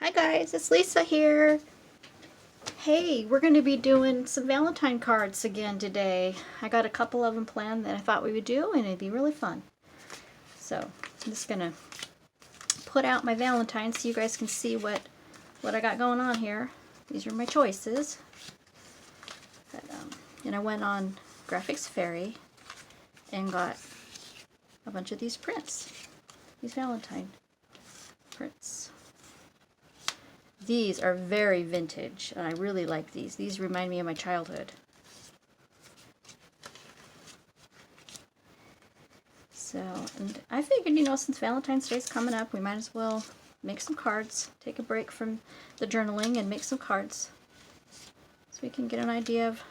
Hi guys, it's Lisa here. Hey, we're going to be doing some Valentine cards again today. I got a couple of them planned that I thought we would do, and it'd be really fun. So I'm just going to put out my Valentines so you guys can see what I got going on here. These are my choices. And I went on Graphics Fairy and got a bunch of these prints. These Valentine prints. These are very vintage, and I really like these. These remind me of my childhood. So, and I figured, since Valentine's Day is coming up, we might as well make some cards, take a break from the journaling and make some cards. So we can get an idea of,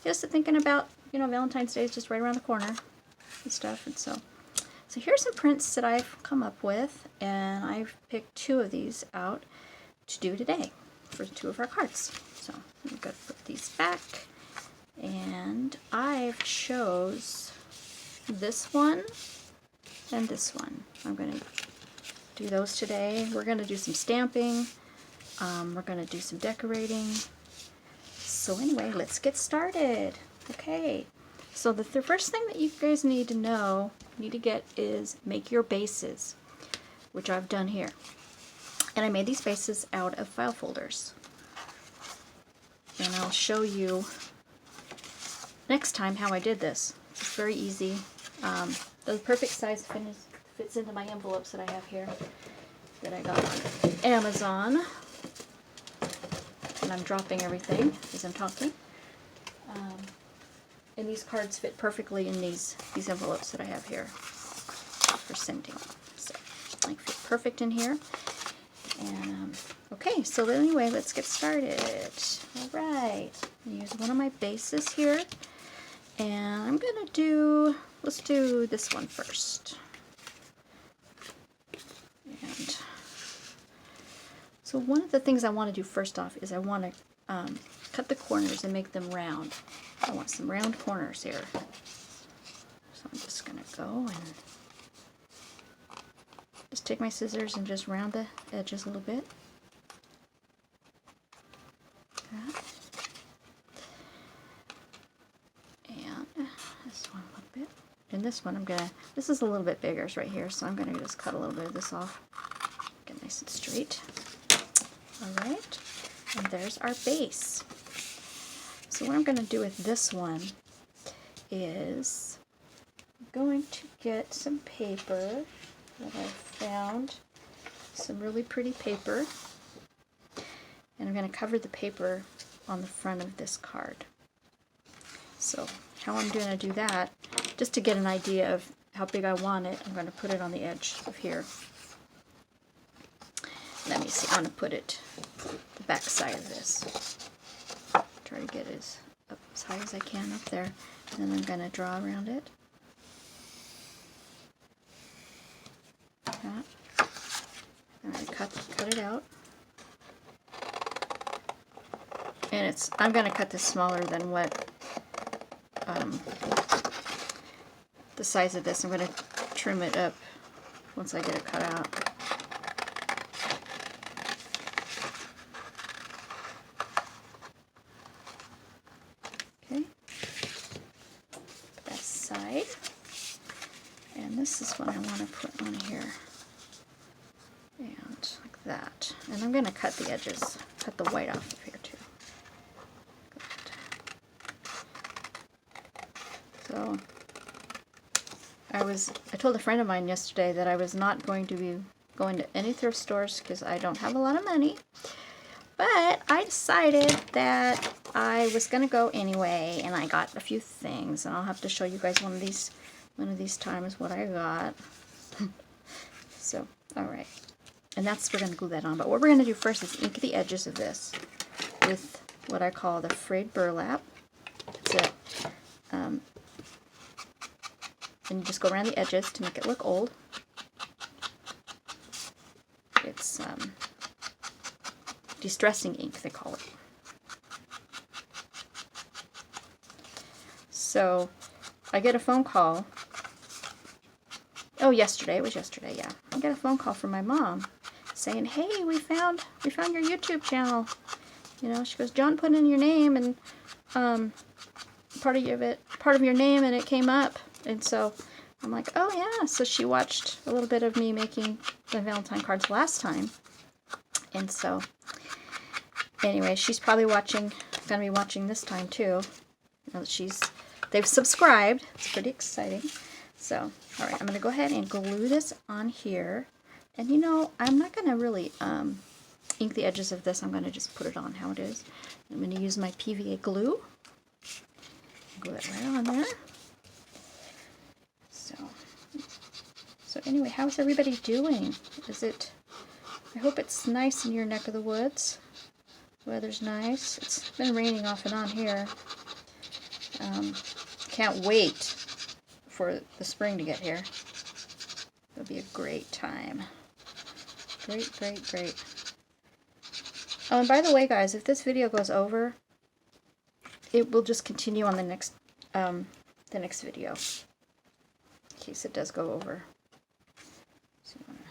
just thinking about, Valentine's Day is just right around the corner and stuff. And so here's some prints that I've come up with, and I've picked two of these out to do today for two of our cards. So I'm going to put these back, and I've chose this one and this one. I'm going to do those today. We're going to do some stamping. We're going to do some decorating. So anyway, let's get started. Okay. So the first thing that you guys need to get is make your bases, which I've done here. And I made these bases out of file folders. And I'll show you next time how I did this. It's very easy. The perfect size fits into my envelopes that I have here that I got on Amazon. And I'm dropping everything as I'm talking. And these cards fit perfectly in these envelopes that I have here for sending. So they fit perfect in here. And okay, so anyway, let's get started. All right, use one of my bases here, and I'm gonna let's do this one first. And so one of the things I want to do first off is I want to cut the corners and make them round. I want some round corners here. So I'm just going to go and just take my scissors and just round the edges a little bit. Like that. And this one a little bit. And this one this is a little bit bigger right here, so I'm going to just cut a little bit of this off. Get nice and straight. Alright, and there's our base. So what I'm going to do with this one is I'm going to get some paper that I found, some really pretty paper, and I'm going to cover the paper on the front of this card. So how I'm going to do that, just to get an idea of how big I want it, I'm going to put it on the edge of here. Let me see, I'm going to put it the back side of this. Try to get it up as high as I can up there. And then I'm going to draw around it. Like that. I'm going to cut it out. And I'm going to cut this smaller than what the size of this. I'm going to trim it up once I get it cut out. And this is what I want to put on here. And like that. And I'm going to cut the edges, cut the white off of here too. So I told a friend of mine yesterday that I was not going to be going to any thrift stores because I don't have a lot of money. But I decided that I was going to go anyway, and I got a few things, and I'll have to show you guys one of these times what I got. So, alright. And we're going to glue that on. But what we're going to do first is ink the edges of this with what I call the frayed burlap. That's it. And you just go around the edges to make it look old. It's distressing ink, they call it. So I get a phone call. Oh, yesterday. It was yesterday, yeah. I get a phone call from my mom saying, hey, we found your YouTube channel. You know, she goes, John put in your name and part of your name, and it came up. And so I'm like, oh yeah. So she watched a little bit of me making the Valentine cards last time. And so anyway, she's probably gonna be watching this time too. You know, they've subscribed. It's pretty exciting. So, all right, I'm gonna go ahead and glue this on here. And you know, I'm not gonna really ink the edges of this. I'm gonna just put it on how it is. I'm gonna use my PVA glue. Glue it right on there. So anyway, how's everybody doing? I hope it's nice in your neck of the woods. The weather's nice. It's been raining off and on here. Can't wait for the spring to get here. It'll be a great time. Great, great, great. Oh, and by the way, guys, if this video goes over, it will just continue on the next video, in case it does go over. So I'm gonna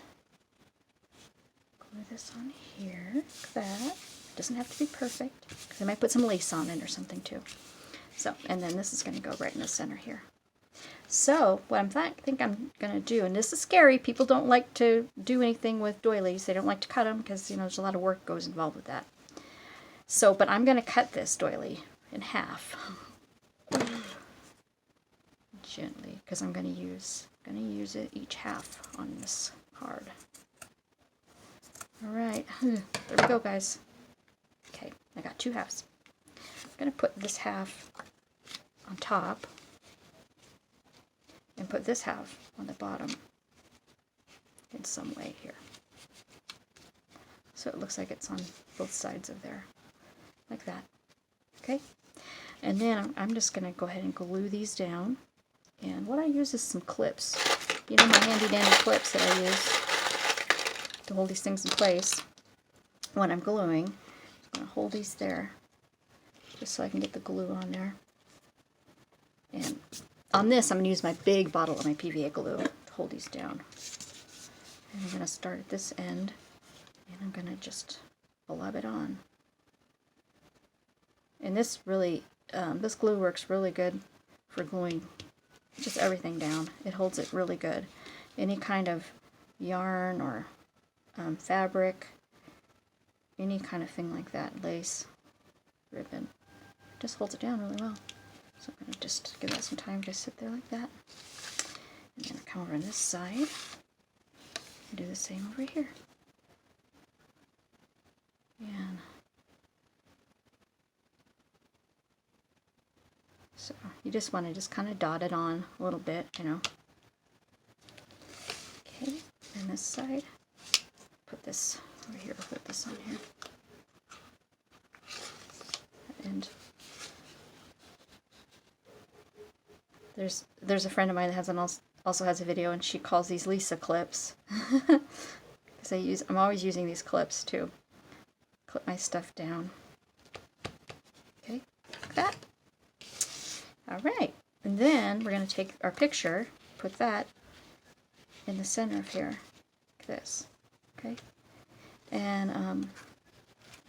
glue this on here, like that. It doesn't have to be perfect, because I might put some lace on it or something too. So, and then this is going to go right in the center here. So, what I think I'm going to do, and this is scary, people don't like to do anything with doilies. They don't like to cut them because, you know, there's a lot of work goes involved with that. So, but I'm going to cut this doily in half. Gently, because I'm going to use it each half on this card. All right, there we go, guys. Okay, I got 2 halves. I'm going to put this half on top and put this half on the bottom in some way here. So it looks like it's on both sides of there, like that. Okay, and then I'm just going to go ahead and glue these down. And what I use is some clips. You know, my handy dandy clips that I use to hold these things in place when I'm gluing. I'm going to hold these there just so I can get the glue on there. And on this, I'm going to use my big bottle of my PVA glue to hold these down. And I'm going to start at this end, and I'm going to just blub it on. And this really, this glue works really good for gluing just everything down. It holds it really good. Any kind of yarn or fabric, any kind of thing like that, lace, ribbon, just holds it down really well. So I'm going to just give that some time to sit there like that. And then come over on this side and do the same over here. And so you just want to just kind of dot it on a little bit, you know. Okay, and this side, put this over here, put this on here. And there's a friend of mine that also has a video, and she calls these Lisa clips. Because I'm always using these clips to clip my stuff down. Okay, like that. All right, and then we're going to take our picture, put that in the center of here, like this. Okay, and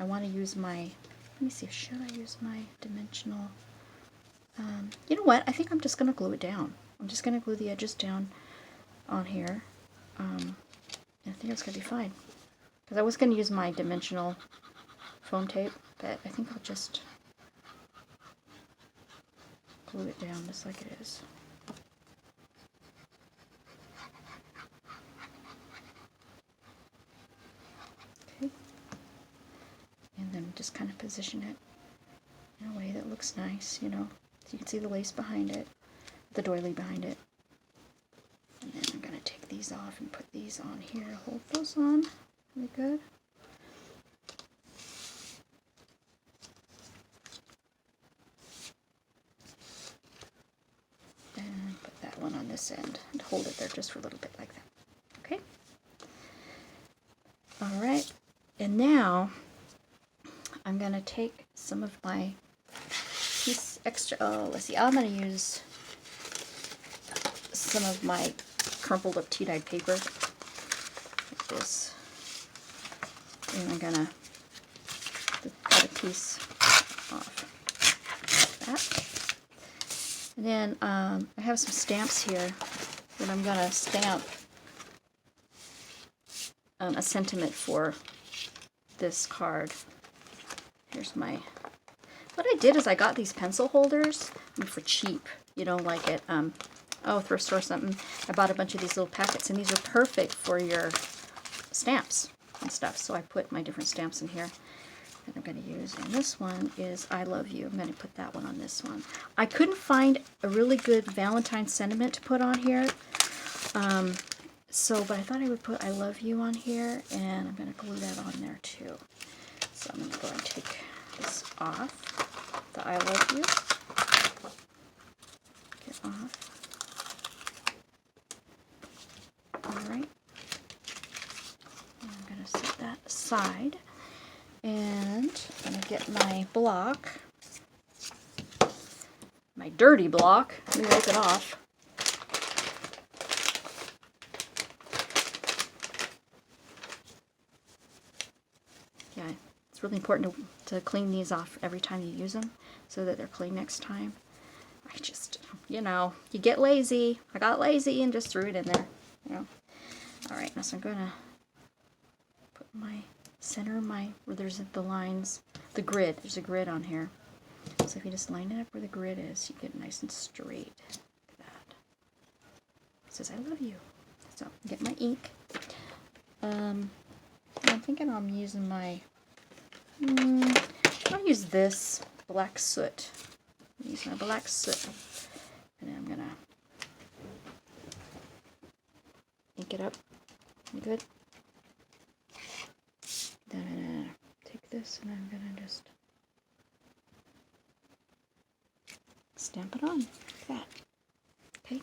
I want to use my, let me see, should I use my dimensional? You know what? I think I'm just going to glue it down. I'm just going to glue the edges down on here. And I think it's going to be fine. Because I was going to use my dimensional foam tape, but I think I'll just glue it down just like it is. Okay. And then just kind of position it in a way that looks nice, you know. So you can see the lace behind it, the doily behind it. And then I'm going to take these off and put these on here. Hold those on really good. And put that one on this end and hold it there just for a little bit like that. Okay? Alright, and now I'm going to take some of my let's see, I'm going to use some of my crumpled up tea-dyed paper, like this. And I'm gonna cut a piece off like that. And then I have some stamps here that I'm gonna stamp a sentiment for this card. Here's my, what I did is I got these pencil holders for cheap, you know, like at thrift store or something. I bought a bunch of these little packets, and these are perfect for your stamps and stuff. So I put my different stamps in here that I'm going to use. And this one is I Love You. I'm going to put that one on this one. I couldn't find a really good Valentine's sentiment to put on here. But I thought I would put I Love You on here, and I'm going to glue that on there too. So I'm going to go and take this off, the I Love You. Get off. Alright. I'm going to set that aside. And I'm going to get my block, my dirty block. Let me wipe it off. Yeah, it's really important to clean these off every time you use them so that they're clean next time. I just, you know, you get lazy. I got lazy and just threw it in there, you know. Alright, now so I'm going to put my center where there's the lines, the grid. There's a grid on here. So if you just line it up where the grid is, you get nice and straight. Look at that. It says I love you. So get my ink. I'm thinking I'm using my, I'll use this black soot. Use my black soot. And then I'm gonna ink it up. Good. Then I'm gonna take this and I'm gonna just stamp it on like that. Okay.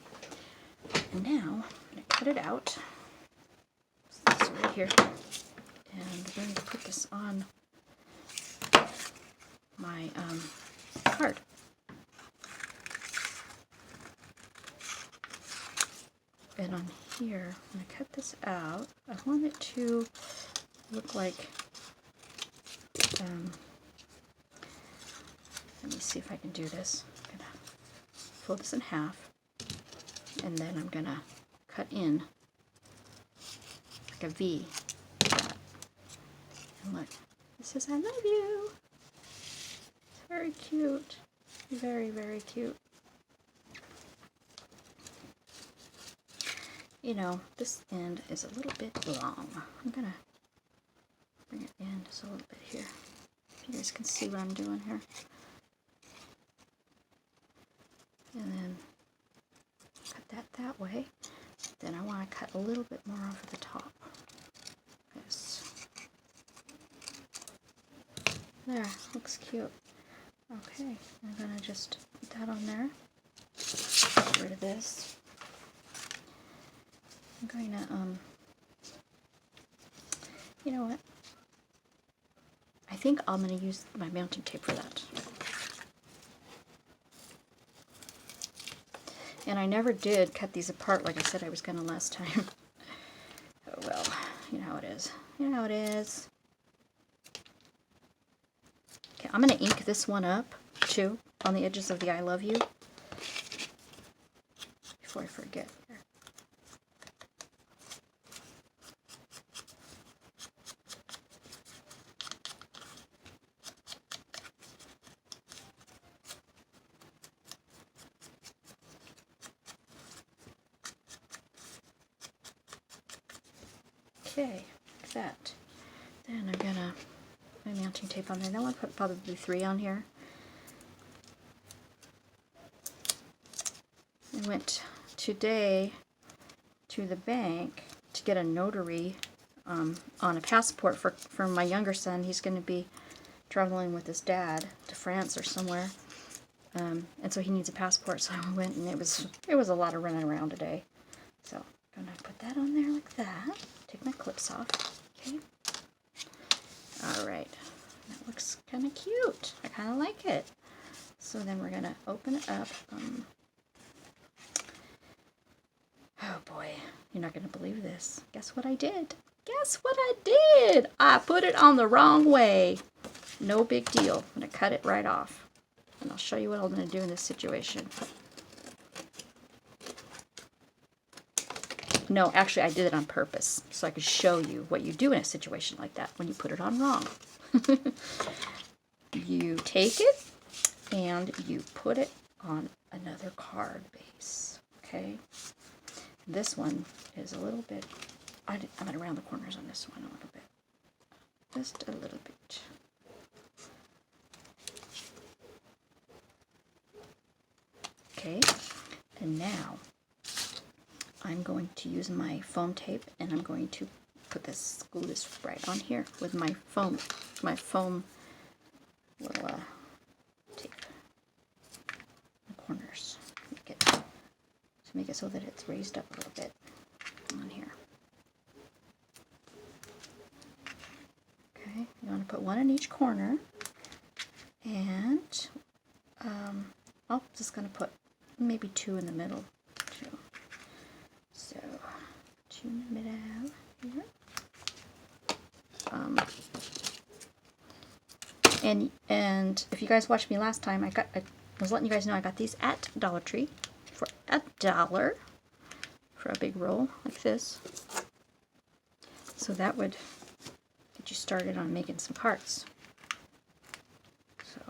And now I'm gonna cut it out. So this right here. And I'm going to put this on my card. And on here, I'm going to cut this out. I want it to look like, let me see if I can do this. I'm going to fold this in half, and then I'm going to cut in like a V. Like that. And look, it says I love you. It's very cute. Very, very cute. You know, this end is a little bit long. I'm going to bring it in just a little bit here. If you guys can see what I'm doing here. And then cut that way. Then I want to cut a little bit more off at the top. This. There, looks cute. Okay, I'm going to just put that on there. Get rid of this. I'm going to, you know what? I think I'm going to use my mounting tape for that. And I never did cut these apart like I said I was going to last time. Oh well, you know how it is. You know how it is. Okay, I'm going to ink this one up, too, on the edges of the I Love You. Before I forget. Okay, like that. Then I'm gonna put my mounting tape on there. Now I'll put probably 3 on here. I went today to the bank to get a notary on a passport for my younger son. He's going to be traveling with his dad to France or somewhere, and so he needs a passport. So I went, and it was a lot of running around today. So I'm gonna put that on there like that. Take my clips off. Okay. All right. That looks kind of cute. I kind of like it. So then we're gonna open it up. Oh boy, you're not gonna believe this. Guess what I did? Guess what I did? I put it on the wrong way. No big deal. I'm going to cut it right off. And I'll show you what I'm going to do in this situation. No, actually I did it on purpose so I could show you what you do in a situation like that when you put it on wrong. You take it and you put it on another card base, okay? This one is a little bit, I'm going to round the corners on this one a little bit. Just a little bit. Okay, and now I'm going to use my foam tape and I'm going to glue this right on here with my foam little tape. The corners. Make it so that it's raised up a little bit on here. Okay, you want to put one in each corner, and I'm just going to put maybe two in the middle too. So 2 in the middle here. And if you guys watched me last time, I was letting you guys know I got these at Dollar Tree for $1 for a big roll like this. So that would get you started on making some cards. So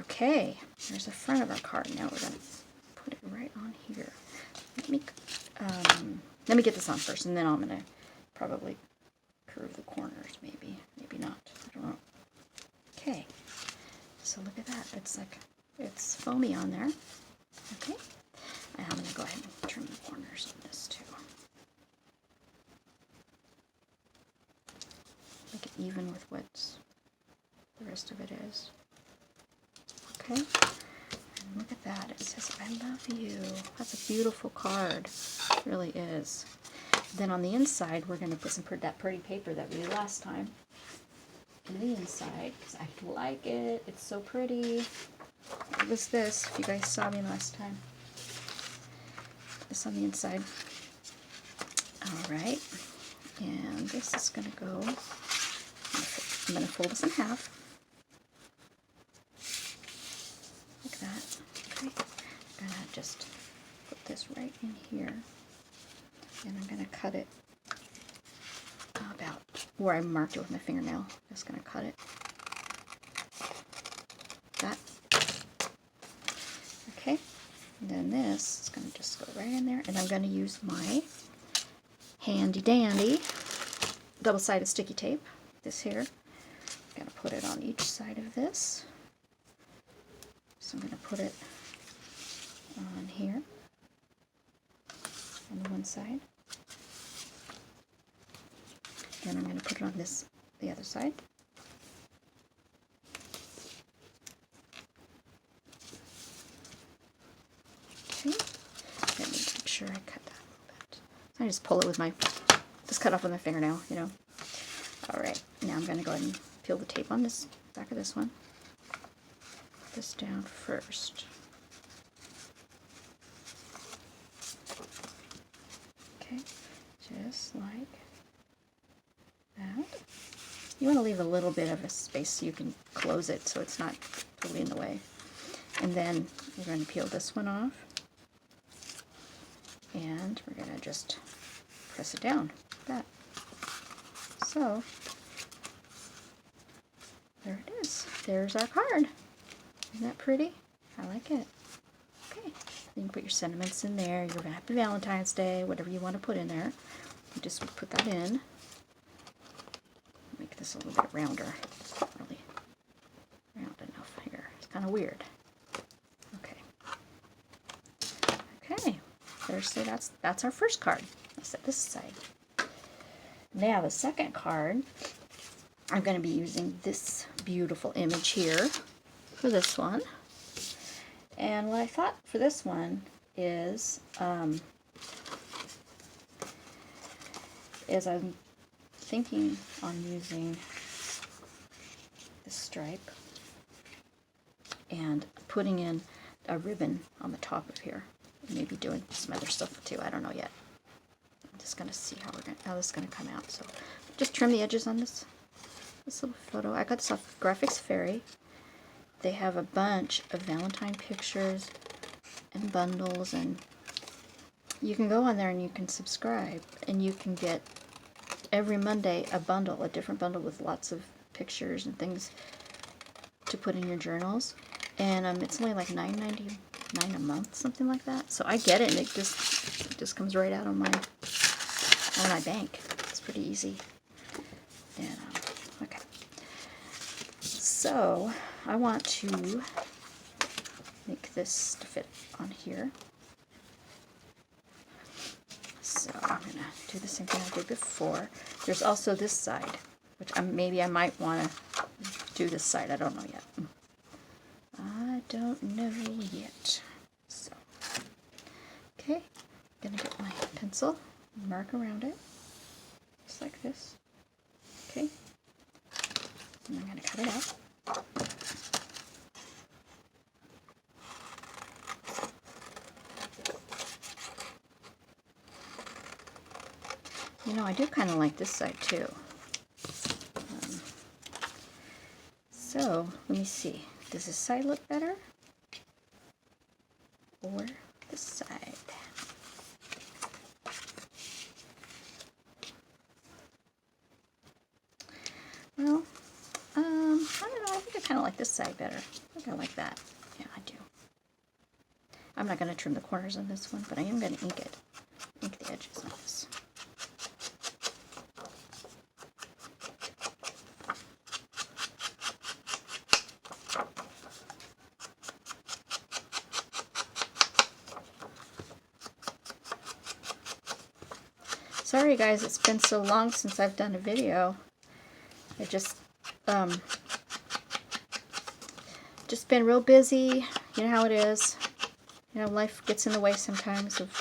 okay, there's the front of our card. Now we're going to put it right on here. Let me get this on first, and then I'm going to probably curve the corners, maybe not. I don't know. Okay, so look at that. It's foamy on there. Okay, and I'm going to go ahead and trim the corners on this too. Make it even with what the rest of it is. Okay, and look at that. It says, "I love you." That's a beautiful card. It really is. Then on the inside, we're going to put that pretty paper that we did last time in the inside, because I like it. It's so pretty. It was this, if you guys saw me last time. This on the inside. Alright. And this is going to go, I'm going to fold this in half. Like that. Okay. I'm going to just put this right in here. And I'm going to cut it about where I marked it with my fingernail. Just going to cut it. That. Okay. And then this is going to just go right in there. And I'm going to use my handy dandy double-sided sticky tape. This here. I'm going to put it on each side of this. So I'm going to put it on here. On the one side. Then I'm going to put it on the other side. Okay. Let me make sure I cut that a little bit. So I just pull it with just cut off with my fingernail, you know. Alright, now I'm going to go ahead and peel the tape on this back of this one. Put this down first. Okay, just like that. You want to leave a little bit of a space so you can close it so it's not totally in the way. And then we're going to peel this one off. And we're going to just press it down like that. So, there it is. There's our card. Isn't that pretty? I like it. Okay. You can put your sentiments in there, your Happy Valentine's Day, whatever you want to put in there. You just put that in. Make this a little bit rounder. It's not really round enough here. It's kind of weird. Okay. Okay. So that's our first card. Let's set this aside. Now the second card, I'm going to be using this beautiful image here for this one. And what I thought for this one is I'm thinking on using this stripe and putting in a ribbon on the top of here. Maybe doing some other stuff too. I don't know yet. I'm just gonna see how this is gonna come out. So just trim the edges on this little photo. I got this off Graphics Fairy. They have a bunch of Valentine pictures and bundles, and you can go on there and you can subscribe, and you can get every Monday a bundle, a different bundle with lots of pictures and things to put in your journals. And it's only like $9.99 a month, something like that. So I get it, and it just comes right out on my bank. It's pretty easy. And okay. So I want to make this to fit on here. So I'm going to do the same thing I did before. There's also this side, which maybe I might want to do this side. I don't know yet. I don't know yet. So, okay, I'm going to get my pencil and mark around it, just like this. Okay, and I'm going to cut it out. You know, I do kind of like this side too. So, let me see. Does this side look better? Or this side? Well, I don't know. I think I kind of like this side better. I think I like that. Yeah, I do. I'm not going to trim the corners on this one, but I am going to ink it. Ink the edges on this. Sorry guys, it's been so long since I've done a video. I just been real busy. You know how it is. You know, life gets in the way sometimes of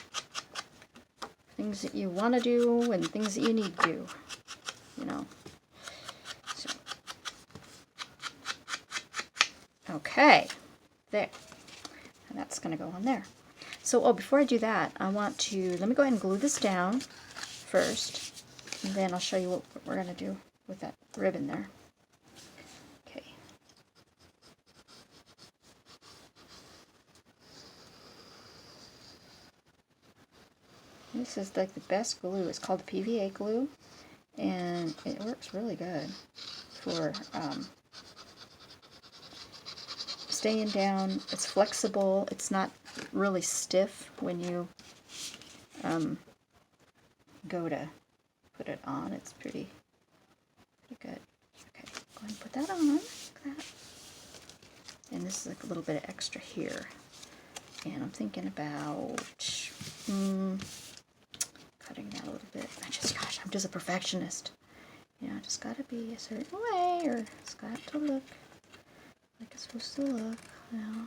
things that you want to do and things that you need to do. You know. So, okay, there. And that's going to go on there. So, before I do that, I want to, let me go ahead and glue this down first, and then I'll show you what we're going to do with that ribbon there. Okay. This is like the best glue. It's called PVA glue, and it works really good for staying down. It's flexible. It's not really stiff when you go to put it on. It's pretty good. Okay, go ahead and put that on like that. And this is like a little bit of extra here. And I'm thinking about cutting that a little bit. Gosh, I'm just a perfectionist. You know, just gotta be a certain way, or it's got to look like it's supposed to look. You know.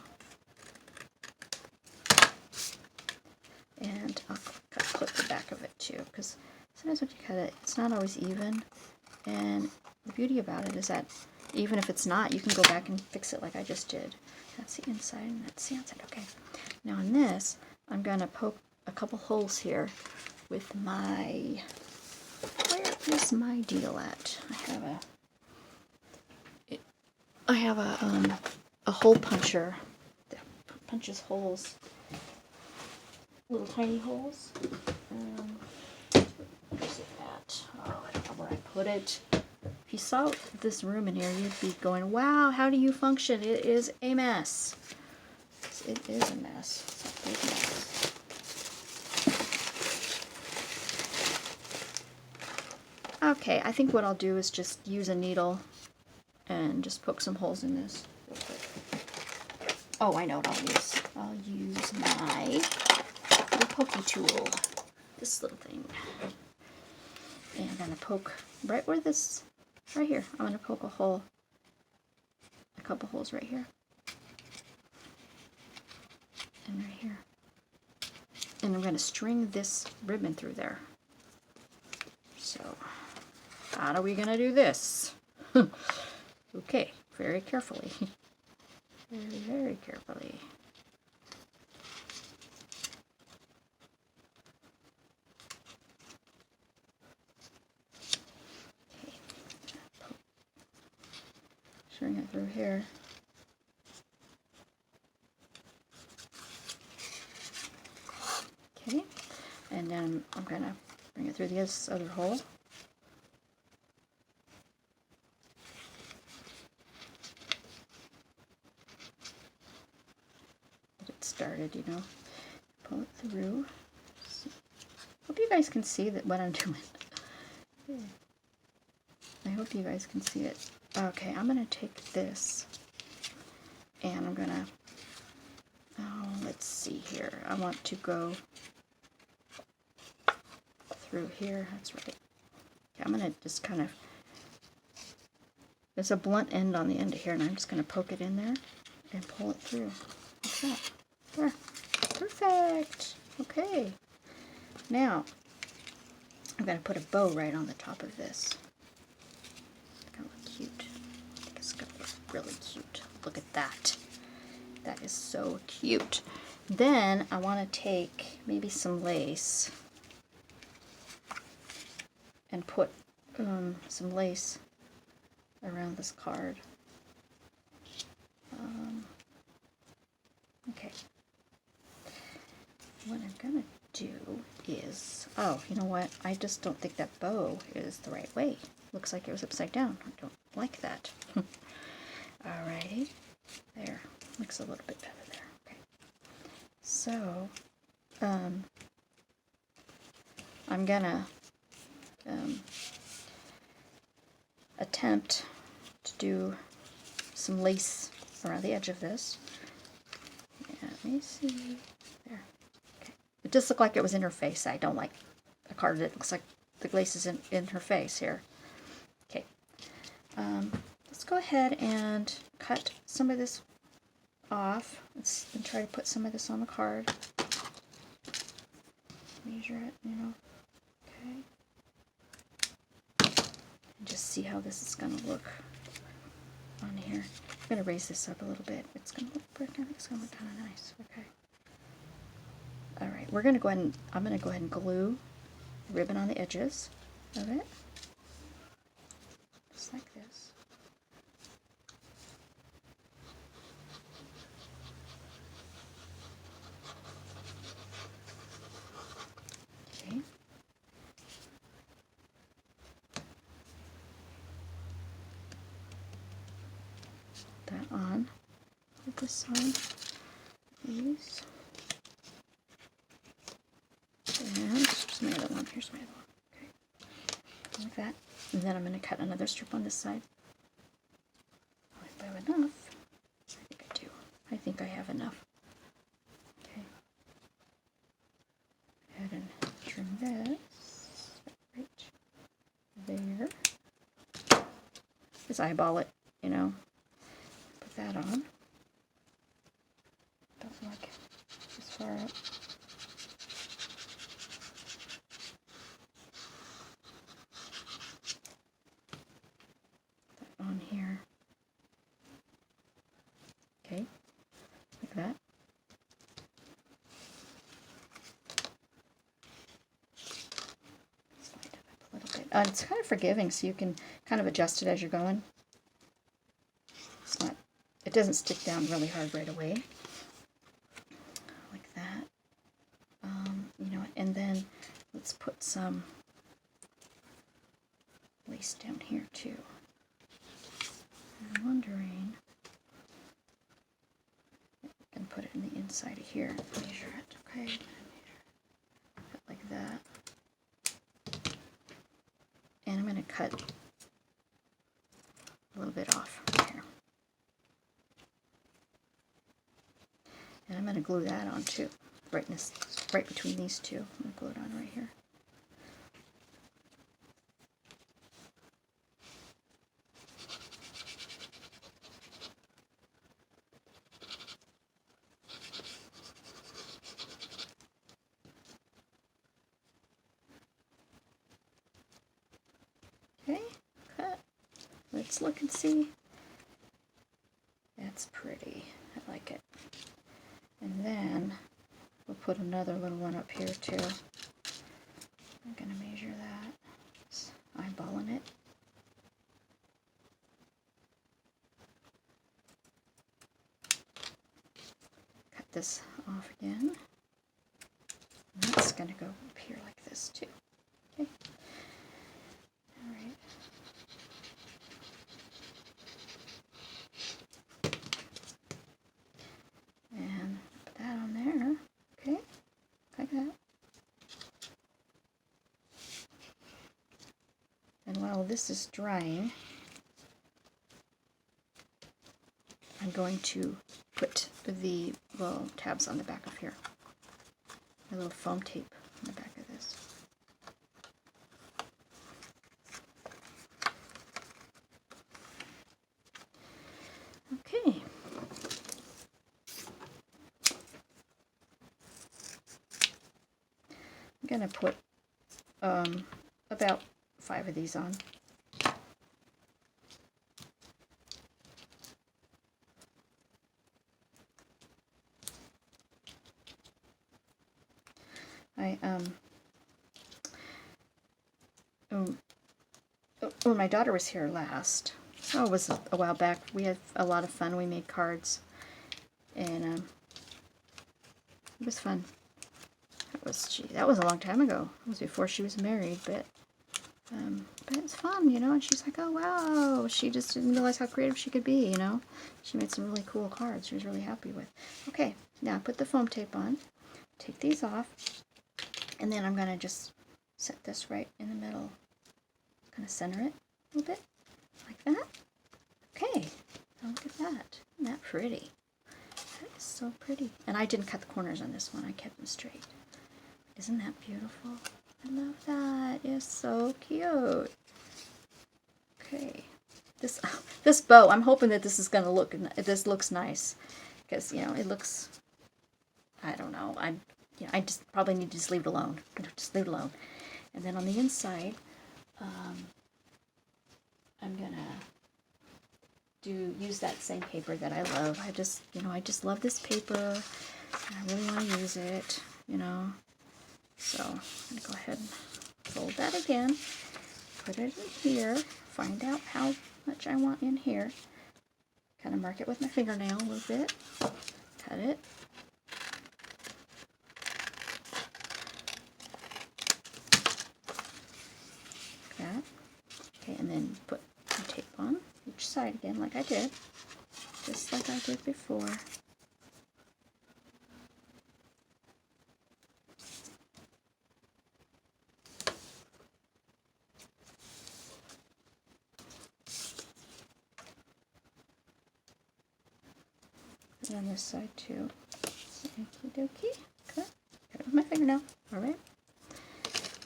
And I'll clip the back of it too, because sometimes when you cut it, it's not always even. And the beauty about it is that even if it's not, you can go back and fix it like I just did. That's the inside and that's the outside. Okay. Now on this, I'm going to poke a couple holes here with my, where is my deal at? I have a hole puncher that punches holes. Little tiny holes. Where's it at? Oh, I don't know where I put it. If you saw this room in here, you'd be going, wow, how do you function? It is a mess. It is a mess. It's a big mess. Okay, I think what I'll do is just use a needle and just poke some holes in this real quick. Oh, I know what I'll use. I'll use my little pokey tool. This little thing. And I'm going to poke right where this, right here. I'm going to poke a couple holes right here. And right here. And I'm going to string this ribbon through there. So, how are we going to do this? Okay, very carefully. Very, very carefully. bring it through here. Okay, and then I'm going to bring it through this other hole. Get it started, you know. Pull it through. Hope you guys can see that what I'm doing. I hope you guys can see it. Okay, I'm going to take this and I'm going to, let's see here. I want to go through here. That's right. Okay, I'm going to just kind of, there's a blunt end on the end of here, and I'm just going to poke it in there and pull it through. Like that. There. Perfect. Okay. Now, I'm going to put a bow right on the top of this. It's going to look cute. I think it's going to look really cute. Look at that. That is so cute. Then I want to take maybe some lace and put some lace around this card. Okay. What I'm going to do is, oh, you know what? I just don't think that bow is the right way. Looks like it was upside down. I don't like that. Alrighty. There. Looks a little bit better there. Okay. So, I'm going to attempt to do some lace around the edge of this. Yeah, let me see. There. Okay. It just looked like it was in her face. I don't like a card that looks like the lace is in her face here. Okay. Let's go ahead and cut some of this off. And try to put some of this on the card. Measure it, you know. Okay. And just see how this is going to look on here. I'm going to raise this up a little bit. It's going to look pretty, it's going to look kind of nice. Okay. Alright, we're going to go ahead and, I'm going to go ahead and glue the ribbon on the edges of it. Just like this. Okay. That on. Put this on. These. And here's my other one. Here's my other one. Okay. Like that. And then I'm going to cut another strip on this side. If I have enough. I think I do. I think I have enough. Okay. Go ahead and trim this. Right there. Just eyeball it, you know. Put that on. Don't look as far up. That on here. Okay, like that. Slide it up a little bit. It's kind of forgiving, so you can kind of adjust it as you're going. It's not, it doesn't stick down really hard right away. Like that. You know, and then let's put some lace down here too. I'm wondering, I can put it in the inside of here. Measure it, okay? Measure it like that. And I'm going to cut a little bit off here. And I'm going to glue that on too. Right between these two. I'm going to glue it on right here. Okay, cut. Let's look and see. That's pretty. I like it. And then we'll put another little one up here too. I'm going to measure that. Just eyeballing it. this off again. And that's going to go up here like this too. Okay. All right. And put that on there. Okay. Like that. And while this is drying, I'm going to put the little tabs on the back of here. A little foam tape on the back of this. Okay. I'm going to put about 5 of these on. When my daughter was here last, oh, it was a while back, we had a lot of fun. We made cards, and it was fun. That was a long time ago. It was before she was married, but it's fun, you know. And she's like, oh wow, she just didn't realize how creative she could be, you know. She made some really cool cards. She was really happy with. Okay, now put the foam tape on. Take these off, and then I'm gonna just set this right in the middle. Kind of center it a little bit, like that. Okay, now look at that. Isn't that pretty? That is so pretty. And I didn't cut the corners on this one. I kept them straight. Isn't that beautiful? I love that. It's so cute. Okay, this bow. I'm hoping that this is gonna look. This looks nice, because you know it looks. I don't know. I just probably need to just leave it alone. Just leave it alone. And then on the inside, I'm gonna use that same paper that I love. I just love this paper. And I really want to use it, you know. So I'm gonna go ahead and fold that again. Put it in here. Find out how much I want in here. Kind of mark it with my fingernail a little bit. Cut it. That. Okay, and then put the tape on each side again like I did. Just like I did before. And on this side too. Okie dokie. Okay. Cut it with my fingernail. Alright.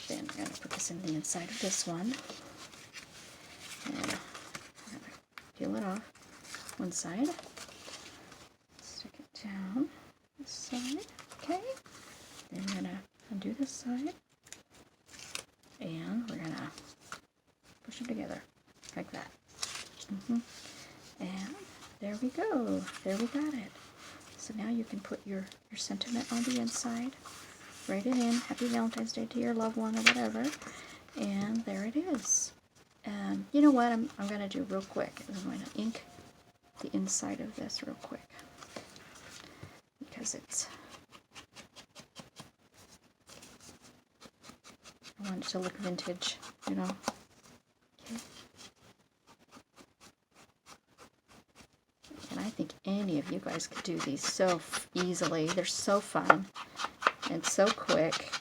Then I'm going to put this in the inside of this one. And I'm going to peel it off one side. Stick it down this side. Okay. Then I'm going to undo this side. And we're going to push them together like that. And there we go. There we got it. So now you can put your sentiment on the inside. Write it in. Happy Valentine's Day to your loved one or whatever. And there it is. You know what I'm going to do real quick. I'm going to ink the inside of this real quick. Because I want it to look vintage, you know. Okay. And I think any of you guys could do these so easily. They're so fun and so quick.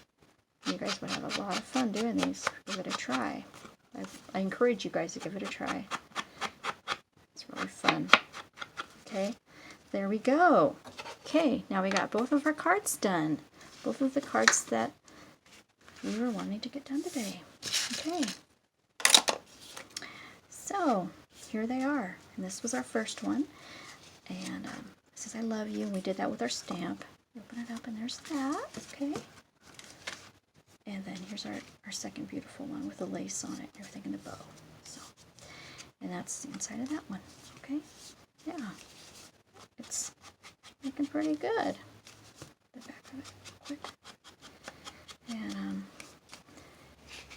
You guys would have a lot of fun doing these. Give it a try. I encourage you guys to give it a try. It's really fun. Okay, there we go. Okay, now we got both of our cards done. Both of the cards that we were wanting to get done today. Okay. So, here they are. And this was our first one. And it says, I love you. And we did that with our stamp. Open it up and there's that. Okay. And then here's our second beautiful one with the lace on it and everything in the bow. So, and that's the inside of that one. Okay. Yeah. It's looking pretty good. The back of it real quick.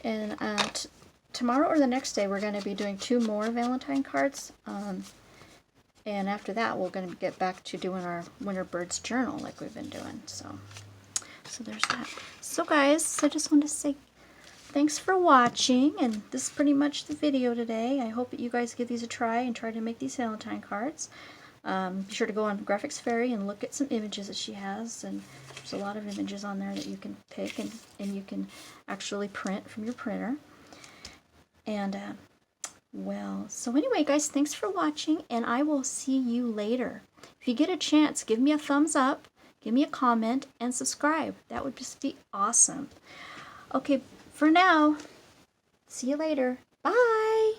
And tomorrow or the next day we're going to be doing 2 more Valentine cards. And after that, we're going to get back to doing our Winter Birds journal like we've been doing. So there's that. So guys, I just want to say thanks for watching, and this is pretty much the video today. I hope that you guys give these a try and try to make these Valentine cards. Be sure to go on Graphics Fairy and look at some images that she has, and there's a lot of images on there that you can pick and you can actually print from your printer. And well, so anyway guys, thanks for watching, and I will see you later. If you get a chance, give me a thumbs up, give me a comment, and subscribe. That would just be awesome. Okay, for now, see you later. Bye!